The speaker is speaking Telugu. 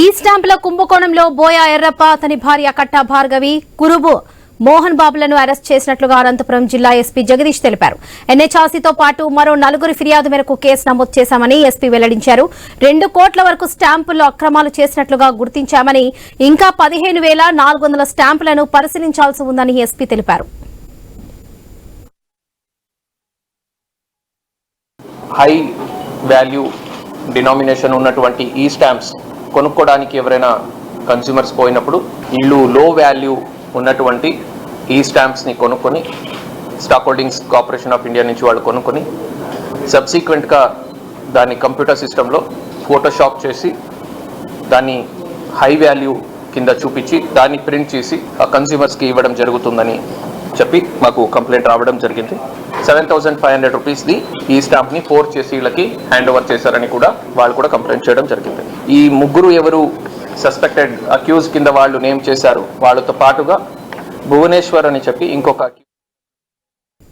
ఈ స్టాంపుల కుంభకోణంలో బోయా ఎర్రప్ప, అతని భార్య కట్టా భార్గవి, కురుబు మోహన్ బాబులను అరెస్ట్ చేసినట్లుగా అనంతపురం జిల్లా ఎస్పీ జగదీష్ తెలిపారు. ఎన్హెచ్ఆర్సీతో పాటు మరో 4 ఫిర్యాదు మేరకు కేసు నమోదు చేశామని ఎస్పీ వెల్లడించారు. 2 కోట్ల వరకు స్టాంపుల్లో అక్రమాలు చేసినట్లుగా గుర్తించామని, ఇంకా 15,400 స్టాంపులను పరిశీలించాల్సి ఉందని ఎస్పీ తెలిపారు. హై వాల్యూ డినామినేషన్ ఉన్నటువంటి ఈ స్టాంప్స్ కొనుక్కోవడానికి ఎవరైనా కన్స్యూమర్స్ పోయినప్పుడు వీళ్ళు లో వాల్యూ ఉన్నటువంటి ఈ స్టాంప్స్ని కొనుక్కొని stock holdings corporation of India నుంచి వాళ్ళు కొనుక్కొని సబ్సిక్వెంట్గా దాన్ని కంప్యూటర్ సిస్టంలో ఫోటోషాప్ చేసి దాన్ని హై వాల్యూ కింద చూపించి దాన్ని ప్రింట్ చేసి ఆ కన్స్యూమర్స్కి ఇవ్వడం జరుగుతుందని చెప్పి మాకు కంప్లైంట్ రావడం జరిగింది. 7,500 రూపీస్ది ఈ స్టాంప్ని ఫోర్జ్ చేసి వీళ్ళకి హ్యాండ్ ఓవర్ చేశారని కూడా వాళ్ళు కూడా కంప్లైంట్ చేయడం జరిగింది. ఈ ముగ్గురు ఎవరు సస్పెక్టెడ్ అక్యూజ్ కింద వాళ్ళు నేమ్ చేశారు, వాళ్ళతో పాటుగా భువనేశ్వర్ అని చెప్పి ఇంకొక